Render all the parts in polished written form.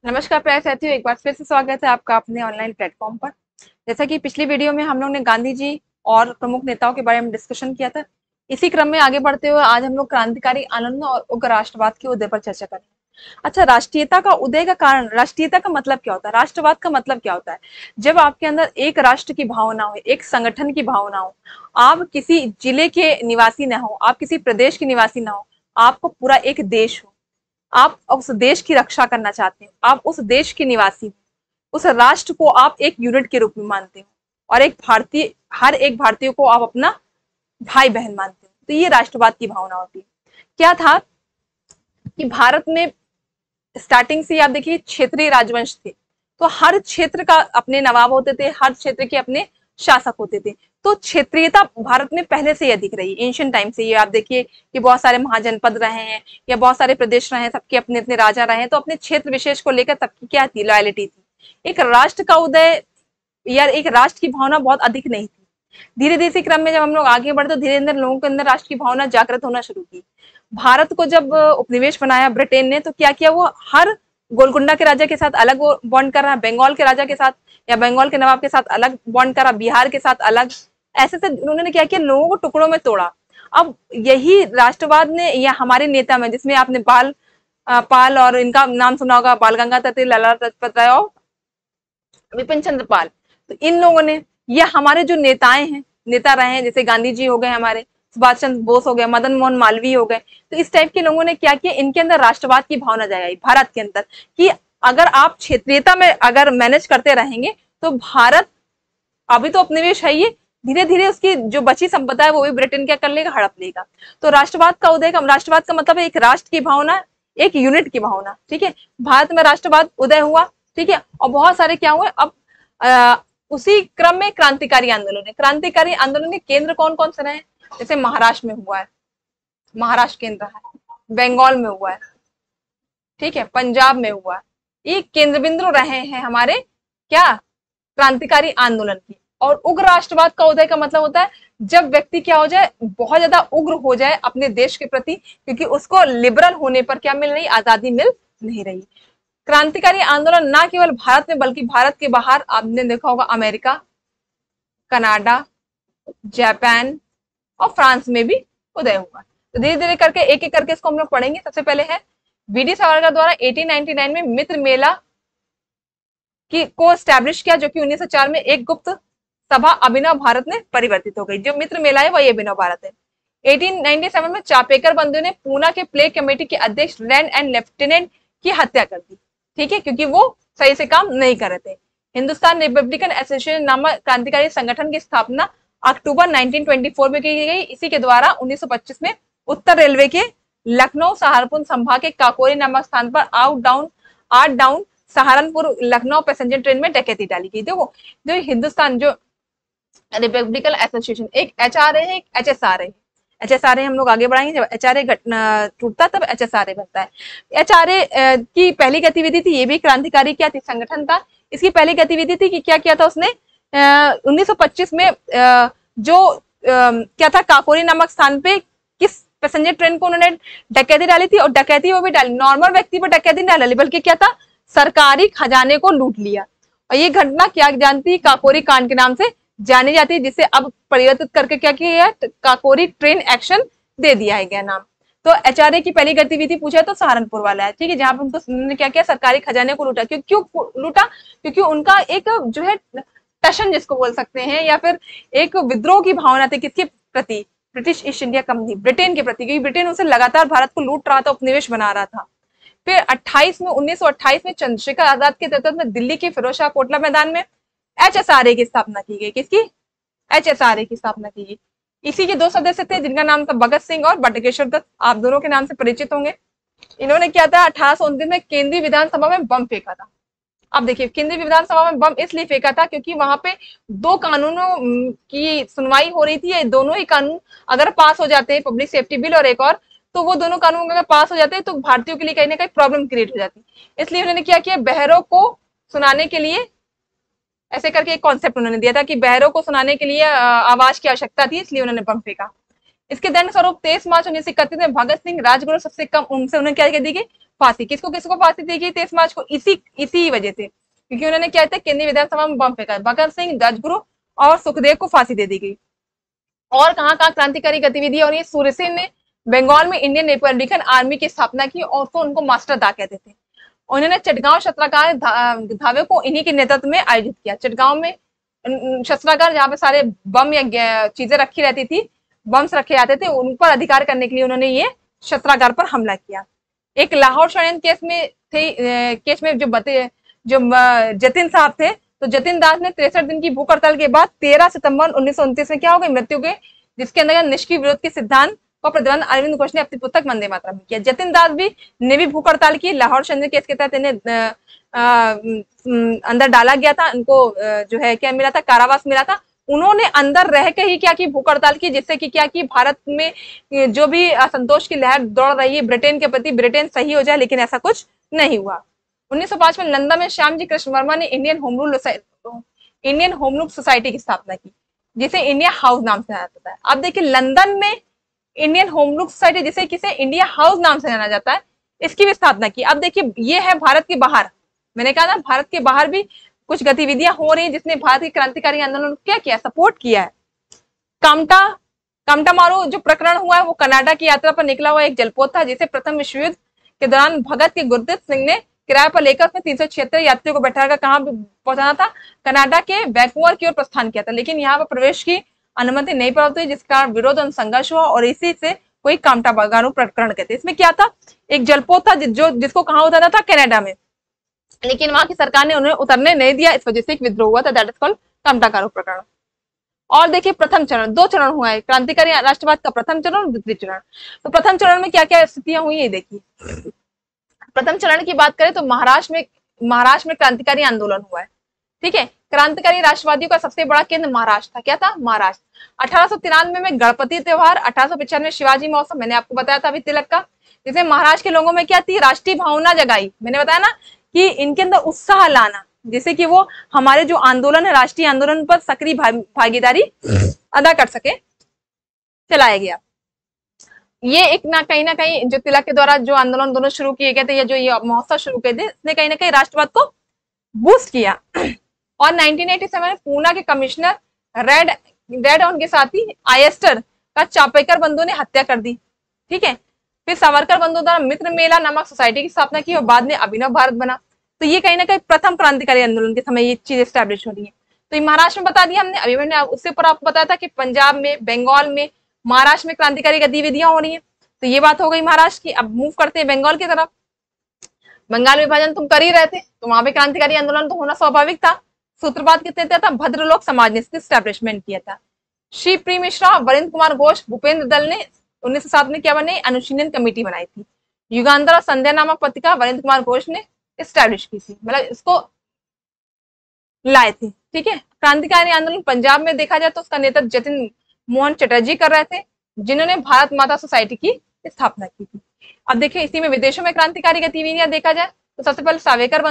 नमस्कार प्यारे साथियों, एक बार फिर से स्वागत है आपका अपने ऑनलाइन प्लेटफॉर्म पर। जैसा कि पिछली वीडियो में हम लोग ने गांधी जी और प्रमुख नेताओं के बारे में डिस्कशन किया था, इसी क्रम में आगे बढ़ते हुए आज हम लोग क्रांतिकारी आंदोलन और उग्र राष्ट्रवाद के उदय पर चर्चा करेंगे। अच्छा, राष्ट्रीयता का उदय का कारण, राष्ट्रीयता का मतलब क्या होता है, राष्ट्रवाद का मतलब क्या होता है? जब आपके अंदर एक राष्ट्र की भावना हो, एक संगठन की भावना हो, आप किसी जिले के निवासी ना हो, आप किसी प्रदेश के निवासी ना हो, आपको पूरा एक देश हो, आप उस देश की रक्षा करना चाहते हैं, आप उस देश के निवासी हो, उस राष्ट्र को आप एक यूनिट के रूप में मानते हो और एक भारतीय, हर एक भारतीय को आप अपना भाई बहन मानते हो, तो ये राष्ट्रवाद की भावना होती है। क्या था कि भारत में स्टार्टिंग से आप देखिए क्षेत्रीय राजवंश थे, तो हर क्षेत्र का अपने नवाब होते थे, हर क्षेत्र के अपने शासक होते थे, तो क्षेत्रीयता भारत में पहले से ही अधिक रही, एंशियंट टाइम से। ये आप देखिए कि बहुत सारे महाजनपद रहे हैं या बहुत सारे प्रदेश रहे हैं, सबके अपने अपने राजा रहे हैं, तो अपने क्षेत्र विशेष को लेकर सबकी क्या थी, लॉयलिटी थी। एक राष्ट्र का उदय या एक राष्ट्र की भावना बहुत अधिक नहीं थी। धीरे धीरे इसी क्रम में जब हम लोग आगे बढ़े तो धीरे धीरे लोगों के अंदर राष्ट्र की भावना जागृत होना शुरू की। भारत को जब उपनिवेश बनाया ब्रिटेन ने, तो क्या किया, वो हर गोलकुंडा के राजा के साथ अलग बॉन्ड कर रहा, बंगाल के राजा के साथ या बंगाल के नवाब के साथ अलग बॉन्ड करा, बिहार के साथ अलग, ऐसे से उन्होंने क्या किया, लोगों को टुकड़ों में तोड़ा। अब यही राष्ट्रवाद ने या हमारे नेता में, जिसमें आपने पाल और इनका नाम सुना होगा, बाल गंगाधर तिलक, लाला लाजपत राय और विपिन चंद्र पाल, तो इन लोगों ने, ये हमारे जो नेताएं हैं, नेता रहे हैं, जैसे गांधी जी हो गए, हमारे सुभाष चंद्र बोस हो गए, मदन मोहन मालवीय हो गए, तो इस टाइप के लोगों ने क्या किया, इनके अंदर राष्ट्रवाद की भावना जगाई भारत के अंदर कि अगर आप क्षेत्रीयता में अगर मैनेज करते रहेंगे तो भारत, अभी तो उपनिवेश है ये, धीरे धीरे उसकी जो बची संपदा है वो भी ब्रिटेन क्या कर लेगा, हड़प लेगा। तो राष्ट्रवाद का उदय का, राष्ट्रवाद का मतलब है एक राष्ट्र की भावना, एक यूनिट की भावना, ठीक है। भारत में राष्ट्रवाद उदय हुआ, ठीक है, और बहुत सारे क्या हुए। अब उसी क्रम में क्रांतिकारी आंदोलन है, क्रांतिकारी आंदोलन के केंद्र कौन कौन से रहे, जैसे महाराष्ट्र में हुआ है, महाराष्ट्र केंद्र है, बंगाल में हुआ है, ठीक है, पंजाब में हुआ है, ये केंद्र बिंदु रहे हैं हमारे क्या, क्रांतिकारी आंदोलन की। और उग्र राष्ट्रवाद का उदय का मतलब होता है जब व्यक्ति क्या हो जाए, बहुत ज्यादा उग्र हो जाए अपने देश के प्रति, क्योंकि उसको लिबरल होने पर क्या मिल रही, आजादी मिल नहीं रही। क्रांतिकारी आंदोलन ना केवल भारत में बल्कि भारत के बाहर आपने देखा होगा, अमेरिका, कनाडा, जापान और फ्रांस में भी उदय हुआ। तो धीरे धीरे करके एक एक करके इसको हम लोग पढ़ेंगे। सबसे पहले है वीडी सावरकर द्वारा 1899 में मित्र मेला की को स्टैब्लिश किया, जो कि 1904 में एक गुप्त सभा अभिनव भारत में परिवर्तित हो गई। जो मित्र मेला है वही अभिनव भारत है। 1897 में चापेकर बंधु ने पूना के प्ले कमेटी के अध्यक्ष लैंड एंड लेफ्टिनेंट की हत्या कर दी, ठीक है, क्योंकि वो सही से काम नहीं कर रहे थे। हिंदुस्तान रिपब्लिकन एसोसिएशन नामक क्रांतिकारी संगठन की स्थापना अक्टूबर 1924 में की गई। इसी के द्वारा 1925 में उत्तर रेलवे के लखनऊ सहारनपुर संभाग के काकोरी नामक स्थान पर आठ down Saharanpur Lucknow passenger train में डकैती डाली गई। देखो, जो हिंदुस्तान जो रिपब्लिकन एसोसिएशन, एक एचआरए है, एक एचएसआरए है। एचएसआरए हम लोग आगे बढ़ाएंगे, जब एचआरए टूटता तब एचएसआरए बनता है। एचआरए की पहली गतिविधि थी, ये भी क्रांतिकारी क्या थी, संगठन था। इसकी पहली गतिविधि थी कि क्या किया था उसने, 1925 में क्या था, काकोरी नामक स्थान पे किस पैसेंजर ट्रेन को उन्होंने डकैती डाली थी, और डकैती वो भी डाली, नॉर्मल व्यक्ति पर डकैती नहीं डाली, बल्कि क्या था, सरकारी खजाने को लूट लिया। और ये घटना क्या जानती, काकोरी कांड के नाम से जानी जाती है, जिसे अब परिवर्तित करके क्या किया है, काकोरी ट्रेन एक्शन दे दिया है गया नाम। तो एचआरए की पहली गतिविधि पूछा तो सहारनपुर वाला है, ठीक है, जहां पर उन्होंने क्या किया, सरकारी खजाने को लूटा। क्यों लूटा, क्योंकि उनका एक जो है टशन जिसको बोल सकते हैं, या फिर एक विद्रोह की भावना थी, किसके प्रति, British east India company, Britain के प्रति, क्योंकि ब्रिटेन उसे लगातार भारत को लूट रहा था, उपनिवेश बना रहा था। फिर 1928 में चंद्रशेखर आजाद के नेतृत्व में दिल्ली के फिरोजशाह कोटला मैदान में एचएसआरए की स्थापना की गई। किसकी, एचएसआरए की स्थापना की गई। इसी के दो सदस्य थे जिनका नाम था भगत सिंह और बटुकेश्वर दत्त, आप दोनों के नाम से परिचित होंगे। इन्होंने क्या था, 1829 में केंद्रीय विधानसभा में बम फेंका था। अब देखिए, केंद्रीय विधानसभा में बम इसलिए फेंका था क्योंकि वहां पे दो कानूनों की सुनवाई हो रही थी। ये दोनों ही कानून अगर पास हो जाते हैं, पब्लिक सेफ्टी बिल और एक और, तो वो दोनों कानून अगर पास हो जाते हैं तो भारतीयों के लिए कहीं ना कहीं प्रॉब्लम क्रिएट हो जाती। इसलिए उन्होंने क्या किया, बहरों को सुनाने के लिए, ऐसे करके एक कॉन्सेप्ट उन्होंने दिया था कि बहरों को सुनाने के लिए आवाज की आवश्यकता थी, इसलिए उन्होंने बम फेंका। इसके दंड स्वरूप 23 मार्च 1931 में भगत सिंह, राजगुरु सबसे कम उनसे उन्हें क्या कह दी गई, फांसी। किसको किसको फांसी दी गई 23 मार्च को? इसी वजह से, क्योंकि उन्होंने क्या था, केंद्रीय विधानसभा में बम फेंका। भगत सिंह, राजगुरु और सुखदेव को फांसी दे दी गई। और कहाँ कहाँ क्रांतिकारी गतिविधियां हो रही है? सूर्य सेन ने बंगाल में इंडियन रिपब्लिकन आर्मी की स्थापना की और तो उनको मास्टर दा कहते थे। उन्होंने चटगांव शस्त्रागार धावे को इन्हीं के नेतृत्व में आयोजित किया। चटगांव में शस्त्रागार, जहाँ पे सारे बम या चीजें रखी रहती थी, बम्स रखे जाते थे, उन पर अधिकार करने के लिए उन्होंने ये शस्त्रागार पर हमला किया। एक लाहौर षड्यंत्र केस में जो जतिन साहब थे, तो जतिन दास ने 63 दिन की भूख हड़ताल के बाद 13 सितंबर 1929 में क्या हो गई? मृत्यु के, जिसके अंदर निष्क्रिय विरोध के सिद्धांत का प्रतिबंध अरविंद घोष ने अपनी पुस्तक वंदे मातरम में किया। जतिन दास ने भी भूख हड़ताल की। लाहौर षड्यंत्र केस के तहत इन्हें अंदर डाला गया था। उनको जो है क्या मिला था? कारावास मिला था। उन्होंने अंदर रह के ही क्या की? भूख हड़ताल की, जिससे कि क्या की, भारत में जो भी असंतोष की लहर दौड़ रही है ब्रिटेन के प्रति, ब्रिटेन सही हो जाए, लेकिन ऐसा कुछ नहीं हुआ। 1905 में लंदन में श्यामजी कृष्ण वर्मा ने इंडियन होम रूल सोसाइटी की स्थापना की, जिसे इंडिया हाउस नाम से जाना जाता है। अब देखिए, लंदन में इंडियन होम रूल सोसाइटी, जिसे किसे इंडिया हाउस नाम से जाना जाता है, इसकी भी स्थापना की। अब देखिए, ये है भारत के बाहर। मैंने कहा ना, भारत के बाहर भी कुछ गतिविधियां हो रही हैं जिसने भारत के क्रांतिकारी आंदोलन को क्या किया? सपोर्ट किया है। कामटा मारू जो प्रकरण हुआ है, वो कनाडा की यात्रा पर निकला हुआ एक जलपोत था, जिसे प्रथम विश्व युद्ध के दौरान भगत के गुरदीप सिंह ने किराए पर लेकर उसमें 376 यात्रियों को बैठाकर कहाँ पहुंचाना था? कनाडा के वैंकूवर की ओर प्रस्थान किया था। लेकिन यहाँ पर प्रवेश की अनुमति नहीं प्राप्त हुई, जिस कारण विरोध और संघर्ष हुआ और इसी से कोई कामटा मारू प्रकरण कहते। इसमें क्या था? एक जलपोत था जिसको कहाँ उतारना था? कनाडा में, लेकिन वहां की सरकार ने उन्हें उतरने नहीं दिया। इस वजह से एक विद्रोह हुआ था, दैट इज कॉल्ड कामटा मारू प्रकरण। और देखिए, प्रथम चरण, 2 चरण हुआ है क्रांतिकारी राष्ट्रवाद का, प्रथम चरण और द्वितीय चरण। तो प्रथम चरण में क्या क्या स्थितियां हुई है देखिए। प्रथम चरण की बात करें तो महाराष्ट्र में क्रांतिकारी आंदोलन हुआ है। ठीक है, क्रांतिकारी राष्ट्रवादियों का सबसे बड़ा केंद्र महाराष्ट्र था। क्या था? महाराष्ट्र। 1893 में गणपति त्योहार, 1895 शिवाजी महोत्सव, मैंने आपको बताया था अभी तिलक का, जिसमें महाराष्ट्र के लोगों में क्या थी? राष्ट्रीय भावना जगाई। मैंने बताया ना कि इनके अंदर उत्साह लाना, जिससे कि वो हमारे जो आंदोलन है, राष्ट्रीय आंदोलन पर सक्रिय भागीदारी अदा कर सके, चलाया गया। ये एक कहीं ना कहीं जो तिलक के द्वारा जो आंदोलन दोनों शुरू किए गए थे, या जो ये महोत्सव शुरू किए थे, इसने कहीं ना कहीं राष्ट्रवाद को बूस्ट किया। और 1987 में पूना के कमिश्नर रेड और उनके साथी आयस्टर का चापेकर बंधुओं ने हत्या कर दी। ठीक है, फिर सावरकर बंधुओं द्वारा मित्र मेला नामक सोसाइटी की स्थापना की और बाद में अभिनव भारत बना। तो ये कहीं ना कहीं प्रथम क्रांतिकारी आंदोलन के समय ये चीज स्टैब्लिश हो रही है। तो ये महाराष्ट्र में बता दिया हमने, अभी मैंने उससे ऊपर आपको बताया था कि पंजाब में, बंगाल में, महाराष्ट्र में क्रांतिकारी गतिविधियां हो रही है। तो ये बात हो गई महाराष्ट्र की। अब मूव करते हैं बंगाल की तरफ। बंगाल विभाजन तुम कर ही रहे थे, तो वहां पे क्रांतिकारी आंदोलन तो होना स्वाभाविक था। सूत्रपात किसने किया था? भद्रलोक समाज ने इसका स्टैब्लिशमेंट किया था। श्री प्री मिश्रा, वरिंद्र कुमार घोष, भूपेंद्र दल ने 1907 में क्या बने? अनुशीलन कमेटी बनाई थी। युगांतर और संध्या नामक पत्रिका वरिंद्र कुमार घोष ने स्टैब्लिश की थी, मतलब इसको लाए थे। ठीक है, क्रांतिकारी आंदोलन पंजाब में देखा जाए तो उसका नेतृत्व जतिन मोहन चटर्जी कर रहे थे, जिन्होंने भारत माता सोसाइटी की स्थापना की थी। अब देखिए, इसी में विदेशों में क्रांतिकारी गतिविधियां देखा जाए तो सबसे पहले सावरकर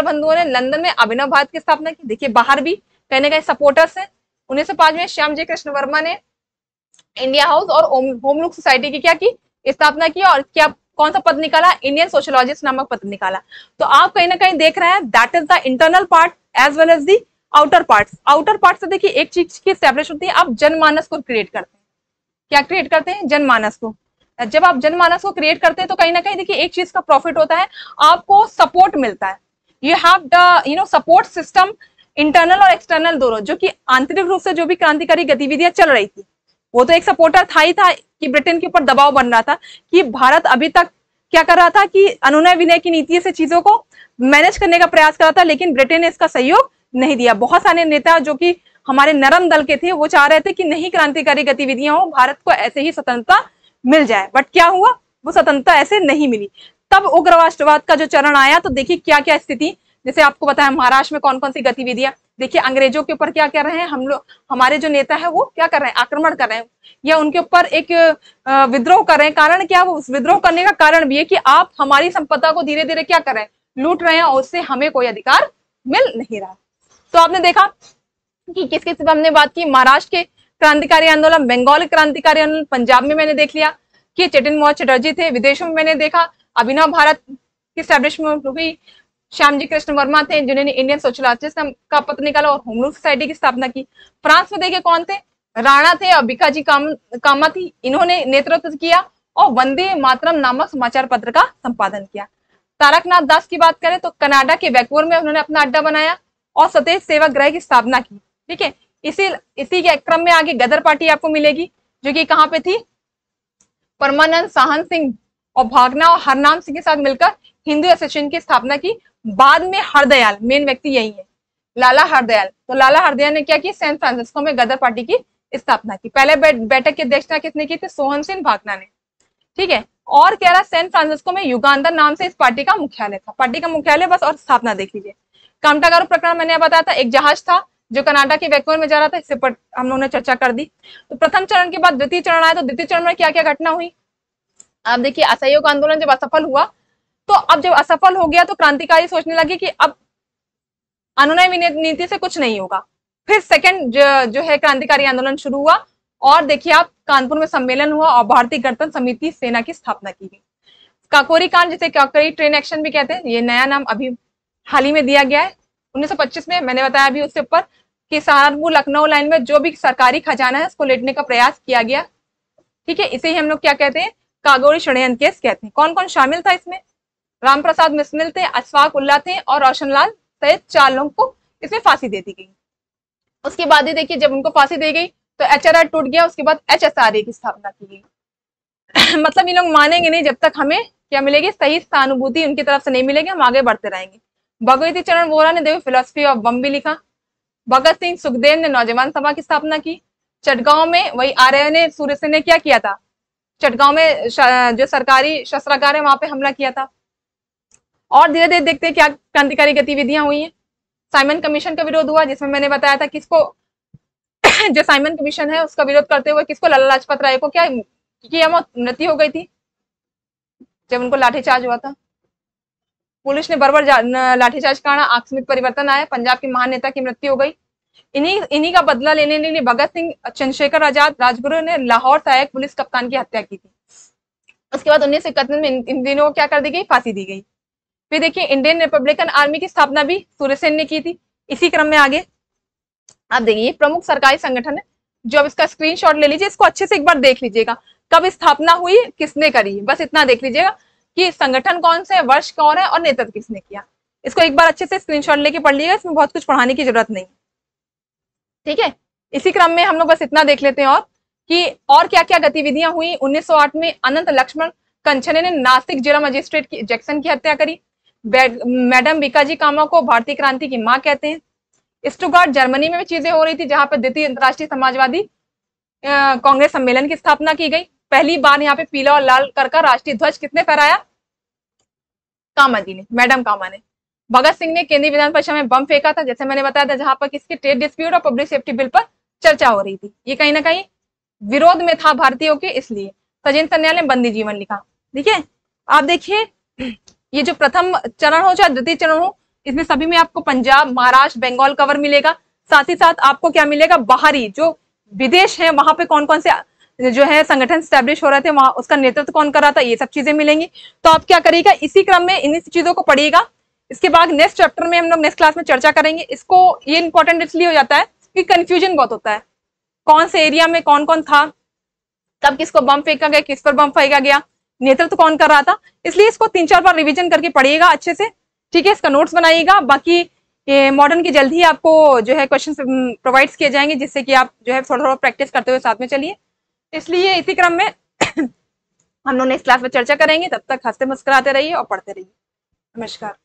बंधुओं ने लंदन में अभिनव भारत की स्थापना की। देखिए, बाहर भी कहीं ना कहीं सपोर्टर्स है। 1905 में श्यामजी कृष्ण वर्मा ने इंडिया हाउस और होम रूल सोसाइटी की क्या की? स्थापना की। और क्या कौन सा पद निकाला? इंडियन सोशलॉजिस्ट नामक पद निकाला। तो आप कहीं ना कहीं देख रहे हैं, that is the internal part as well as the outer part. Outer part से देखिए एक चीज की स्टैब्लिश होती है, आप जनमानस को क्रिएट करते हैं। क्या क्रिएट करते हैं? जनमानस को। जब आप जनमानस को क्रिएट करते हैं तो कहीं ना कहीं देखिए एक चीज का प्रॉफिट होता है, आपको सपोर्ट मिलता है। You have the support system, internal और एक्सटर्नल दोनों, जो कि आंतरिक रूप से जो भी क्रांतिकारी गतिविधियां चल रही थी, वो तो एक सपोर्टर था ही था कि ब्रिटेन के ऊपर दबाव बन रहा था कि भारत अभी तक क्या कर रहा था कि अनुनय विनय की नीति से चीजों को मैनेज करने का प्रयास कर रहा था, लेकिन ब्रिटेन ने इसका सहयोग नहीं दिया। बहुत सारे नेता जो कि हमारे नरम दल के थे, वो चाह रहे थे कि नहीं क्रांतिकारी गतिविधियां हो, भारत को ऐसे ही स्वतंत्रता मिल जाए। बट क्या हुआ? वो स्वतंत्रता ऐसे नहीं मिली। तब उग्र राष्ट्रवाद का जो चरण आया तो देखिए क्या क्या स्थिति, जैसे आपको बताया महाराष्ट्र में कौन कौन सी गतिविधियां, देखिए अंग्रेजों के ऊपर क्या कर रहे हैं हम लोग, हमारे जो नेता है वो क्या कर रहे हैं? आक्रमण कर रहे हैं, या उनके ऊपर एक विद्रोह कर रहे हैं। कारण क्या? वो उस विद्रोह करने का कारण भी है कि आप हमारी संपदा को धीरे धीरे क्या कर रहे हैं? लूट रहे हैं, और उससे हमें कोई अधिकार मिल नहीं रहा। तो आपने देखा कि किस किस हमने बात की, महाराष्ट्र के क्रांतिकारी आंदोलन, बंगाल क्रांतिकारी आंदोलन, पंजाब में मैंने देख लिया कि जतिन मोहन चटर्जी थे, विदेशों में मैंने देखा अभिनव भारत की स्टैब्लिशमेंट हुई। श्यामजी कृष्ण वर्मा थे जिन्होंने इंडियन सोशलिस्ट का पत्र निकाला और होम रूल सोसाइटी की स्थापना की। फ्रांस में देखिए कौन थे, राणा थे और भिकाजी कामा थी, इन्होंने नेतृत्व किया और वंदे मातरम नामक समाचार पत्र का संपादन किया। तारकनाथ दास की बात करें तो कनाडा के वैंकूवर में उन्होंने अपना अड्डा बनाया और सतेज सेवा गृह की स्थापना की। ठीक है, इसी के क्रम में आगे गदर पार्टी आपको मिलेगी जो कि कहाँ पे थी, परमानंद साहन सिंह और भागना और हरनाम सिंह के साथ मिलकर हिंदू एसोसिएशन की स्थापना की। बाद में हरदयाल, मेन व्यक्ति यही है, लाला हरदयाल। तो लाला हरदयाल ने क्या किया, सैन फ्रांसिस्को में गदर पार्टी की स्थापना की। पहले बैठक की अध्यक्षता किसने की थी, सोहन सिंह भागना ने। ठीक है, और कह रहा सैन फ्रांसिस्को में युगांधर नाम से इस पार्टी का मुख्यालय था। पार्टी का मुख्यालय बस, और स्थापना देख लीजिए। कामतागारो प्रकरण मैंने बताया था, एक जहाज था जो कनाडा के वैंकूवर में जा रहा था, इससे पर हम लोगों ने चर्चा कर दी। तो प्रथम चरण के बाद द्वितीय चरण आया, तो द्वितीय चरण में क्या क्या घटना हुई आप देखिए। असहयोग आंदोलन जब असफल हुआ, तो अब जब असफल हो गया तो क्रांतिकारी सोचने लगे कि अब अनुनय नीति से कुछ नहीं होगा। फिर सेकंड जो है क्रांतिकारी आंदोलन शुरू हुआ और देखिए आप कानपुर में सम्मेलन हुआ और भारतीय गणतंत्र समिति सेना की स्थापना की गई। काकोरी कांड, जिसे काकोरी ट्रेन एक्शन भी कहते हैं, ये नया नाम अभी हाल ही में दिया गया है 1925 में। मैंने बताया अभी उसके ऊपर कि सहारनपुर लखनऊ लाइन में जो भी सरकारी खजाना है उसको लेटने का प्रयास किया गया। ठीक है, इसे ही हम लोग क्या कहते हैं, काकोरी षड्यंत्र केस कहते हैं। कौन कौन शामिल था इसमें, राम प्रसाद बिस्मिल थे, अशफाक उल्ला थे और रोशनलाल सहित 4 लोगों को इसमें फांसी दे दी गई। उसके बाद ही देखिए जब उनको फांसी दी गई तो एचआरआर टूट गया, उसके बाद एचएसआरए की स्थापना की गई। मतलब ये लोग मानेंगे नहीं जब तक हमें क्या मिलेगी, सही सहानुभूति उनकी तरफ से नहीं मिलेगी, हम आगे बढ़ते रहेंगे। भगवती चरण वोरा ने देव फिलोसफी ऑफ बम भी लिखा। भगत सिंह सुखदेव ने नौजवान सभा की स्थापना की। चटगांव में वही आर्य ने, सूर्य सेन ने क्या किया था, चटगांव में जो सरकारी शस्त्रागार है वहां पे हमला किया था। और धीरे धीरे देखते हैं क्या क्रांतिकारी गतिविधियां हुई हैं। साइमन कमीशन का विरोध हुआ, जिसमें मैंने बताया था किसको जो साइमन कमीशन है उसका विरोध करते हुए किसको, लाला लाजपत राय को क्या मृत्यु हो गई थी जब उनको लाठीचार्ज हुआ था। पुलिस ने बर्बर लाठीचार्ज करना, आकस्मिक परिवर्तन आया, पंजाब के महान नेता की मृत्यु हो गई। इन्हीं का बदला लेने के लिए भगत सिंह, चंद्रशेखर आजाद, राजगुरु ने लाहौर सहायक पुलिस कप्तान की हत्या की थी। उसके बाद 1931 में इन दिनों को क्या कर दी गई, फांसी दी गई। फिर देखिए इंडियन रिपब्लिकन आर्मी की स्थापना भी सूर्यसेन ने की थी। इसी क्रम में आगे आप देखिए प्रमुख सरकारी संगठन है, जो अब इसका स्क्रीनशॉट ले लीजिए, इसको अच्छे से एक बार देख लीजिएगा, कब स्थापना हुई, किसने करी, बस इतना देख लीजिएगा कि संगठन कौन से, वर्ष कौन है और नेतृत्व किसने किया। इसको एक बार अच्छे से स्क्रीनशॉट लेके पढ़ लीजिएगा, इसमें बहुत कुछ पढ़ाने की जरूरत नहीं। ठीक है, इसी क्रम में हम लोग बस इतना देख लेते हैं और कि और क्या क्या गतिविधियां हुई। 1908 में अनंत लक्ष्मण कंचने ने नासिक जिला मजिस्ट्रेट जैक्सन की हत्या करी। मैडम भिकाजी कामा को भारतीय क्रांति की मां कहते हैं। स्टुटगार्ट जर्मनी में भी चीजें हो रही थी, जहां पर द्वितीय अंतर्राष्ट्रीय समाजवादी कांग्रेस सम्मेलन की स्थापना की गई। पहली बार यहाँ पे पीला और लाल कर राष्ट्रीय ध्वज किसने फहराया, कामा जी ने, मैडम कामा ने। भगत सिंह ने केंद्रीय विधान परिषद में बम फेंका था, जैसे मैंने बताया था, जहां पर किसके ट्रेड डिस्प्यूट और पब्लिक सेफ्टी बिल पर चर्चा हो रही थी। ये कहीं ना कहीं विरोध में था भारतीयों के, इसलिए सजेंद्र सन्याल ने बंदी जीवन लिखा। ठीक है, आप देखिए ये जो प्रथम चरण हो चाहे द्वितीय चरण हो, इसमें सभी में आपको पंजाब, महाराष्ट्र, बंगाल कवर मिलेगा। साथ ही साथ आपको क्या मिलेगा, बाहरी जो विदेश है वहां पे कौन कौन से जो है संगठन स्टैब्लिश हो रहे थे, वहां उसका नेतृत्व कौन कर रहा था, ये सब चीजें मिलेंगी। तो आप क्या करिएगा, इसी क्रम में इन्हीं चीजों को पढ़िएगा। इसके बाद नेक्स्ट चैप्टर में हम लोग नेक्स्ट क्लास में चर्चा करेंगे। इसको ये इंपॉर्टेंट इसलिए हो जाता है कि कंफ्यूजन बहुत होता है, कौन से एरिया में कौन कौन था, कब किसको बम फेंका गया, किस पर बम फेंका गया, नेतृत्व कौन कर रहा था। इसलिए इसको 3-4 बार रिवीजन करके पढ़िएगा अच्छे से। ठीक है, इसका नोट्स बनाइएगा। बाकी मॉडर्न की जल्द ही आपको जो है क्वेश्चन प्रोवाइड किए जाएंगे, जिससे कि आप जो है थोड़ा थोड़ा प्रैक्टिस करते हुए साथ में चलिए। इसलिए इसी क्रम में हम लोग नेक्स्ट क्लास में चर्चा करेंगे। तब तक हंसते मुस्कुराते रहिए और पढ़ते रहिए। नमस्कार।